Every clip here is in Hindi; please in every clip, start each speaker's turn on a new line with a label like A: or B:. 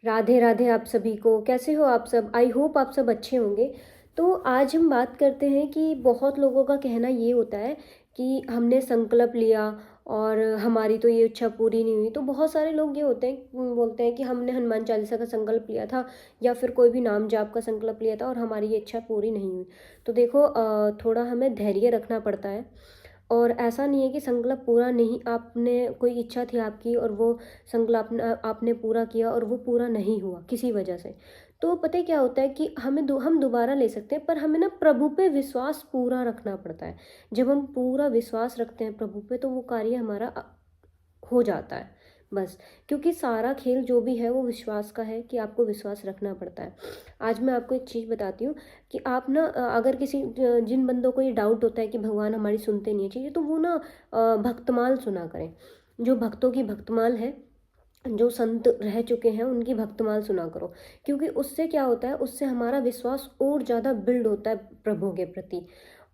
A: राधे राधे आप सभी को। कैसे हो आप सब? आई होप आप सब अच्छे होंगे। तो आज हम बात करते हैं कि बहुत लोगों का कहना ये होता है कि हमने संकल्प लिया और हमारी तो ये इच्छा पूरी नहीं हुई। तो बहुत सारे लोग ये होते हैं, बोलते हैं कि हमने हनुमान चालीसा का संकल्प लिया था या फिर कोई भी नाम जाप का संकल्प लिया था और हमारी ये इच्छा पूरी नहीं हुई। तो देखो, थोड़ा हमें धैर्य रखना पड़ता है। और ऐसा नहीं है कि संकल्प पूरा नहीं, आपने कोई इच्छा थी आपकी और वो संकल्प आपने पूरा किया और वो पूरा नहीं हुआ किसी वजह से। तो पता है क्या होता है कि हम दोबारा ले सकते हैं, पर हमें ना प्रभु पे विश्वास पूरा रखना पड़ता है। जब हम पूरा विश्वास रखते हैं प्रभु पे तो वो कार्य हमारा हो जाता है बस। क्योंकि सारा खेल जो भी है वो विश्वास का है कि आपको विश्वास रखना पड़ता है। आज मैं आपको एक चीज़ बताती हूँ कि आप ना, अगर जिन बंदों को ये डाउट होता है कि भगवान हमारी सुनते नहीं है चीज़ें, तो वो ना भक्तमाल सुना करें। जो भक्तों की भक्तमाल है, जो संत रह चुके हैं उनकी भक्तमाल सुना करो। क्योंकि उससे क्या होता है, उससे हमारा विश्वास और ज़्यादा बिल्ड होता है प्रभु के प्रति।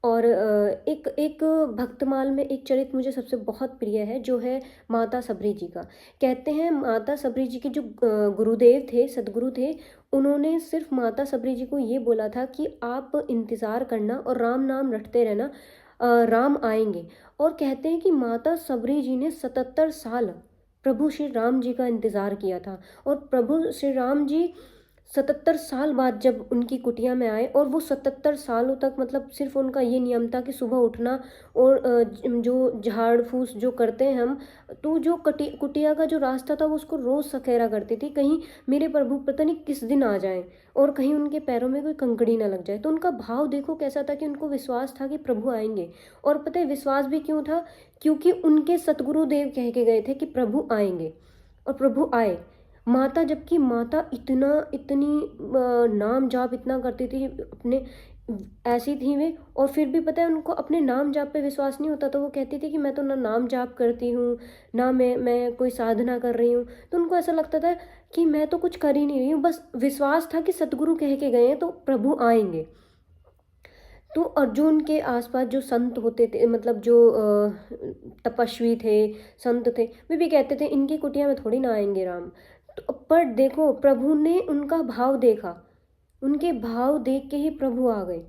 A: और एक एक भक्तमाल में एक चरित्र मुझे सबसे बहुत प्रिय है, जो है माता सबरी जी का। कहते हैं माता सबरी जी के जो गुरुदेव थे, सदगुरु थे, उन्होंने सिर्फ माता सबरी जी को ये बोला था कि आप इंतज़ार करना और राम नाम रटते रहना, राम आएंगे। और कहते हैं कि माता सबरी जी ने 77 साल प्रभु श्री राम जी का इंतज़ार किया था। और प्रभु श्री राम जी 77 साल बाद जब उनकी कुटिया में आए, और वो 77 सालों तक, मतलब सिर्फ उनका ये नियम था कि सुबह उठना और जो झाड़ फूस जो करते हैं हम, तो जो कुटिया का जो रास्ता था वो उसको रोज़ सकेरा करती थी, कहीं मेरे प्रभु पता नहीं किस दिन आ जाए और कहीं उनके पैरों में कोई कंकड़ी ना लग जाए। तो उनका भाव देखो कैसा था कि उनको विश्वास था कि प्रभु आएंगे। और पता है विश्वास भी क्यों था? क्योंकि उनके सतगुरुदेव कह के गए थे कि प्रभु आएंगे, और प्रभु आए। माता, जबकि माता इतनी नाम जाप इतना करती थी अपने, ऐसी थी वे, और फिर भी पता है उनको अपने नाम जाप पे विश्वास नहीं होता। तो वो कहती थी कि मैं तो ना नाम जाप करती हूँ, ना मैं कोई साधना कर रही हूँ। तो उनको ऐसा लगता था कि मैं तो कुछ कर ही नहीं रही हूँ, बस विश्वास था कि सतगुरु कह के गए हैं तो प्रभु आएंगे। तो और जो उनके आसपास जो संत होते थे, मतलब जो तपस्वी थे, संत थे, वे भी कहते थे इनकी कुटिया में थोड़ी ना आएंगे राम। तो पर देखो, प्रभु ने उनका भाव देखा, उनके भाव देख के ही प्रभु आ गए।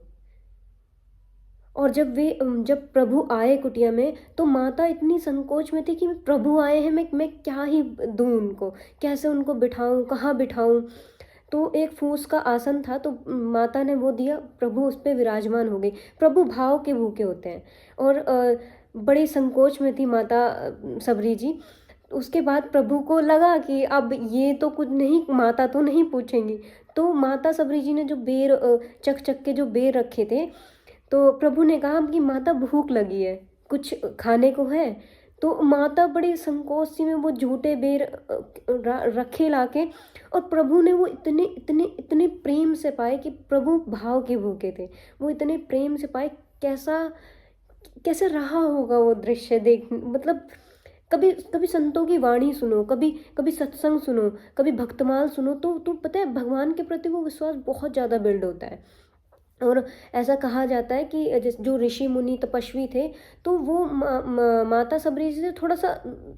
A: और जब प्रभु आए कुटिया में, तो माता इतनी संकोच में थी कि प्रभु आए हैं, मैं क्या ही दूं उनको, कैसे उनको बिठाऊं, कहाँ बिठाऊं। तो एक फूस का आसन था, तो माता ने वो दिया, प्रभु उस पे विराजमान हो गई। प्रभु भाव के भूखे होते हैं। और बड़ी संकोच में थी माता सबरी जी। उसके बाद प्रभु को लगा कि अब ये तो कुछ नहीं, माता तो नहीं पूछेंगी। तो माता सबरी जी ने जो बेर, चक चक के जो बेर रखे थे, तो प्रभु ने कहा कि माता भूख लगी है, कुछ खाने को है? तो माता बड़ी संकोच सी में वो झूठे बेर रखे लाके, और प्रभु ने वो इतने इतने इतने प्रेम से पाए कि प्रभु भाव के भूखे थे, वो इतने प्रेम से पाए। कैसा कैसे रहा होगा वो दृश्य देख, मतलब कभी कभी संतों की वाणी सुनो, कभी कभी सत्संग सुनो, कभी भक्तमाल सुनो, तो पता है भगवान के प्रति वो विश्वास बहुत ज़्यादा बिल्ड होता है। और ऐसा कहा जाता है कि जो ऋषि मुनि तपस्वी थे, तो वो माता सबरी से थोड़ा सा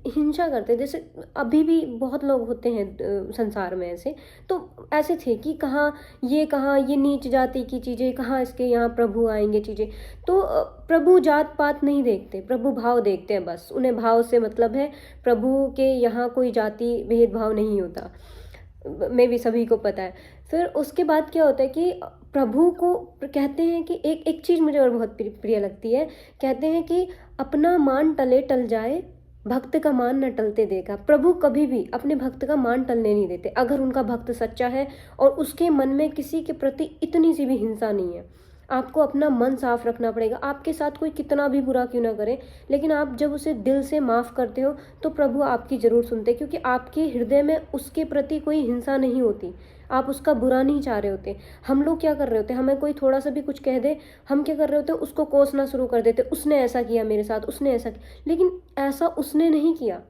A: हिंसा करते, जैसे अभी भी बहुत लोग होते हैं संसार में ऐसे। तो ऐसे थे कि कहाँ ये नीच जाति की चीज़ें, कहाँ इसके यहाँ प्रभु आएंगे चीज़ें। तो प्रभु जात पात नहीं देखते, प्रभु भाव देखते हैं, बस उन्हें भाव से मतलब है। प्रभु के यहाँ कोई जाति भेदभाव नहीं होता, में भी सभी को पता है। फिर उसके बाद क्या होता है कि प्रभु को कहते हैं कि एक एक चीज़ मुझे और बहुत प्रिय लगती है। कहते हैं कि अपना मान टले टल जाए, भक्त का मान न टलते देगा। प्रभु कभी भी अपने भक्त का मान टलने नहीं देते, अगर उनका भक्त सच्चा है और उसके मन में किसी के प्रति इतनी सी भी हिंसा नहीं है। आपको अपना मन साफ रखना पड़ेगा, आपके साथ कोई कितना भी बुरा क्यों ना करे, लेकिन आप जब उसे दिल से माफ़ करते हो तो प्रभु आपकी ज़रूर सुनते हैं, क्योंकि आपके हृदय में उसके प्रति कोई हिंसा नहीं होती, आप उसका बुरा नहीं चाह रहे होते। हम लोग क्या कर रहे होते, हमें कोई थोड़ा सा भी कुछ कह दे, हम क्या कर रहे होते, उसको कोसना शुरू कर देते, उसने ऐसा किया मेरे साथ, उसने ऐसा किया। लेकिन ऐसा उसने नहीं किया।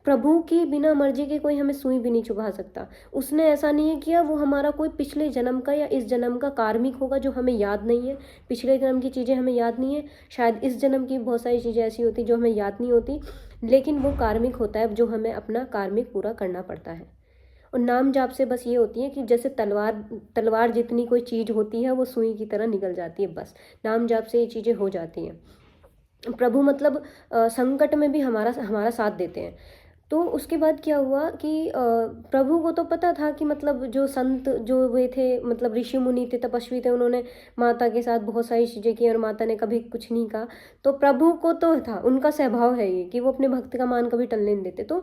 A: प्रभु की बिना मर्जी के कोई हमें सुई भी नहीं चुभा सकता। उसने ऐसा नहीं है किया, वो हमारा कोई पिछले जन्म का या इस जन्म का कार्मिक होगा जो हमें याद नहीं है। पिछले जन्म की चीज़ें हमें याद नहीं है, शायद इस जन्म की बहुत सारी चीज़ें ऐसी होती जो हमें याद नहीं होती, लेकिन वो कार्मिक होता है जो हमें अपना कार्मिक पूरा करना पड़ता है। और नाम जाप से बस ये होती है कि जैसे तलवार तलवार जितनी कोई चीज़ होती है वो सुई की तरह निकल जाती है, बस नाम जाप से ये चीज़ें हो जाती हैं। प्रभु मतलब संकट में भी हमारा हमारा साथ देते हैं। तो उसके बाद क्या हुआ कि प्रभु को तो पता था कि मतलब जो संत जो वे थे, मतलब ऋषि मुनि थे, तपस्वी थे, उन्होंने माता के साथ बहुत सारी चीज़ें की और माता ने कभी कुछ नहीं कहा। तो प्रभु को तो था, उनका स्वभाव है ये कि वो अपने भक्त का मान कभी टलने नहीं देते। तो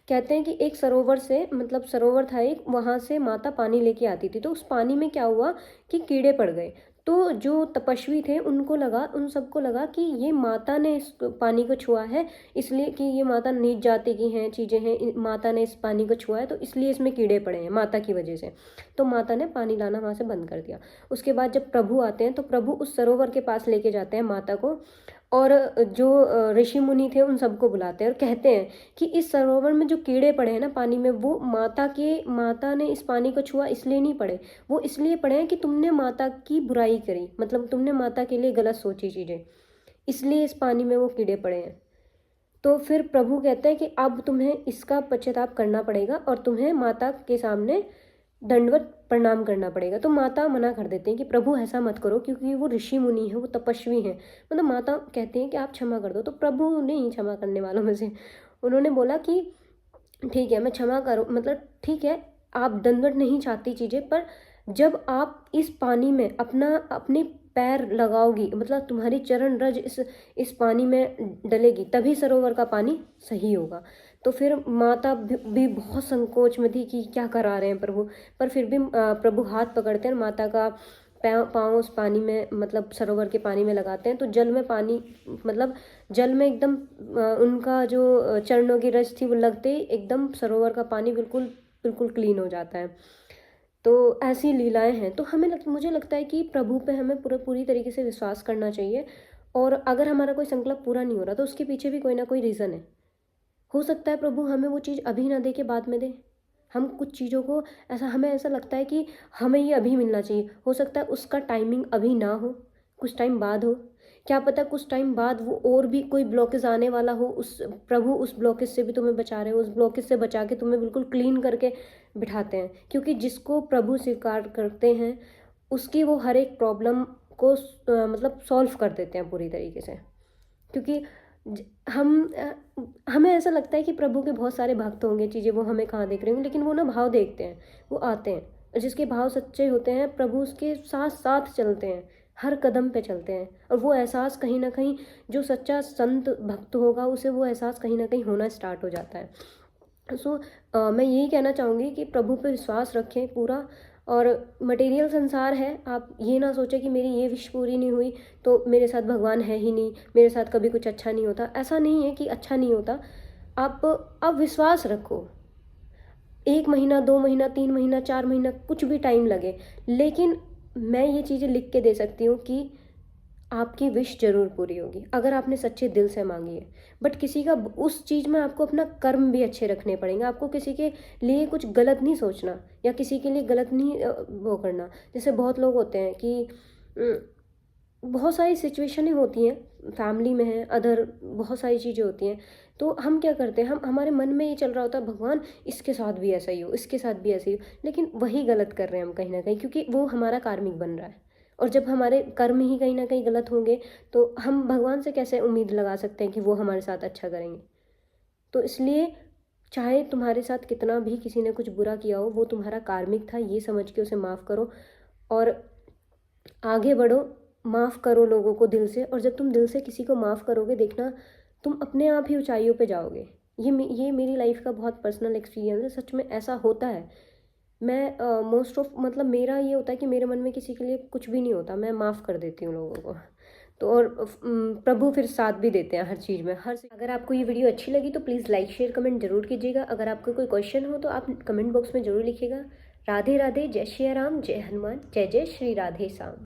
A: कहते हैं कि एक सरोवर से, मतलब सरोवर था एक, वहाँ से माता पानी लेके आती थी। तो उस पानी में क्या हुआ कि कीड़े पड़ गए। तो जो तपस्वी थे उनको लगा, उन सबको लगा कि ये माता ने इस पानी को छुआ है, इसलिए कि ये माता नीच जाति की हैं, चीज़ें हैं, माता ने इस पानी को छुआ है तो इसलिए इसमें कीड़े पड़े हैं माता की वजह से। तो माता ने पानी लाना वहाँ से बंद कर दिया। उसके बाद जब प्रभु आते हैं तो प्रभु उस सरोवर के पास लेके जाते हैं माता को, और जो ऋषि मुनि थे उन सबको बुलाते हैं और कहते हैं कि इस सरोवर में जो कीड़े पड़े हैं ना पानी में, वो माता ने इस पानी को छुआ इसलिए नहीं पड़े, वो इसलिए पड़े हैं कि तुमने माता की बुराई करी, मतलब तुमने माता के लिए गलत सोची चीज़ें, इसलिए इस पानी में वो कीड़े पड़े हैं। तो फिर प्रभु कहते हैं कि अब तुम्हें इसका पश्चाताप करना पड़ेगा और तुम्हें माता के सामने दंडवत प्रणाम करना पड़ेगा। तो माता मना कर देते हैं कि प्रभु ऐसा मत करो, क्योंकि वो ऋषि मुनि है, वो तपस्वी हैं। मतलब माता कहती हैं कि आप क्षमा कर दो। तो प्रभु नहीं क्षमा करने वालों में से, उन्होंने बोला कि ठीक है मैं क्षमा करूँ, मतलब ठीक है आप दंडवत नहीं चाहती चीज़ें, पर जब आप इस पानी में अपने पैर लगाओगी, मतलब तुम्हारी चरण रज इस पानी में डलेगी, तभी सरोवर का पानी सही होगा। तो फिर माता भी बहुत संकोच में थी कि क्या करा रहे हैं प्रभु, पर फिर भी प्रभु हाथ पकड़ते हैं, माता का पाँव उस पानी में, मतलब सरोवर के पानी में लगाते हैं। तो जल में पानी, मतलब जल में एकदम उनका जो चरणों की रज थी वो लगते ही एकदम सरोवर का पानी बिल्कुल बिल्कुल क्लीन हो जाता है। तो ऐसी लीलाएं हैं। तो मुझे लगता है कि प्रभु पे हमें पूरी तरीके से विश्वास करना चाहिए, और अगर हमारा कोई संकल्प पूरा नहीं हो रहा तो उसके पीछे भी कोई ना कोई रीज़न है। हो सकता है प्रभु हमें वो चीज़ अभी ना दे के बाद में दे। हम कुछ चीज़ों को हमें ऐसा लगता है कि हमें ये अभी मिलना चाहिए, हो सकता है उसका टाइमिंग अभी ना हो, कुछ टाइम बाद हो। क्या पता कुछ टाइम बाद वो और भी कोई ब्लॉकेज आने वाला हो, उस प्रभु उस ब्लॉकेज से भी तुम्हें बचा रहे हो, उस ब्लॉकेज से बचा के तुम्हें बिल्कुल क्लीन करके बिठाते हैं। क्योंकि जिसको प्रभु स्वीकार करते हैं उसकी वो हर एक प्रॉब्लम को मतलब सॉल्व कर देते हैं पूरी तरीके से। क्योंकि हमें ऐसा लगता है कि प्रभु के बहुत सारे भक्त होंगे, चीज़ें वो हमें कहाँ देख रहे होंगे, लेकिन वो ना भाव देखते हैं, वो आते हैं, और जिसके भाव सच्चे होते हैं प्रभु उसके साथ साथ चलते हैं, हर कदम पे चलते हैं। और वो एहसास कहीं ना कहीं, जो सच्चा संत भक्त होगा उसे वो एहसास कहीं ना कहीं होना स्टार्ट हो जाता है। सो मैं यही कहना चाहूँगी कि प्रभु पे विश्वास रखें पूरा। और मटेरियल संसार है, आप ये ना सोचें कि मेरी ये विश पूरी नहीं हुई तो मेरे साथ भगवान है ही नहीं, मेरे साथ कभी कुछ अच्छा नहीं होता। ऐसा नहीं है कि अच्छा नहीं होता, आप विश्वास रखो। 1 महीना, 2 महीना, 3 महीना, 4 महीना, कुछ भी टाइम लगे, लेकिन मैं ये चीज़ें लिख के दे सकती हूँ कि आपकी विश जरूर पूरी होगी अगर आपने सच्चे दिल से मांगी है। बट किसी का उस चीज़ में आपको अपना कर्म भी अच्छे रखने पड़ेंगे, आपको किसी के लिए कुछ गलत नहीं सोचना या किसी के लिए गलत नहीं वो करना। जैसे बहुत लोग होते हैं कि बहुत सारी सिचुएशनें होती हैं, फैमिली में है, अदर बहुत सारी चीज़ें होती हैं। तो हम क्या करते हैं, हम हमारे मन में ये चल रहा होता है भगवान इसके साथ भी ऐसा ही हो, इसके साथ भी ऐसा ही हो, लेकिन वही गलत कर रहे हैं हम कहीं ना कहीं, क्योंकि वो हमारा कार्मिक बन रहा है। और जब हमारे कर्म ही कहीं ना कहीं गलत होंगे तो हम भगवान से कैसे उम्मीद लगा सकते हैं कि वो हमारे साथ अच्छा करेंगे। तो इसलिए चाहे तुम्हारे साथ कितना भी किसी ने कुछ बुरा किया हो, वो तुम्हारा कार्मिक था, ये समझ के उसे माफ़ करो और आगे बढ़ो। माफ़ करो लोगों को दिल से, और जब तुम दिल से किसी को माफ़ करोगे देखना तुम अपने आप ही ऊंचाइयों पे जाओगे। ये मेरी लाइफ का बहुत पर्सनल एक्सपीरियंस है, सच में ऐसा होता है। मैं मोस्ट ऑफ मतलब मेरा ये होता है कि मेरे मन में किसी के लिए कुछ भी नहीं होता, मैं माफ़ कर देती हूँ लोगों को। तो और प्रभु फिर साथ भी देते हैं हर चीज़ में, अगर आपको ये वीडियो अच्छी लगी तो प्लीज़ लाइक शेयर कमेंट जरूर कीजिएगा। अगर आपको कोई क्वेश्चन हो तो आप कमेंट बॉक्स में ज़रूर लिखिएगा। राधे राधे, जय श्री राम, जय हनुमान, जय जय श्री राधे श्याम।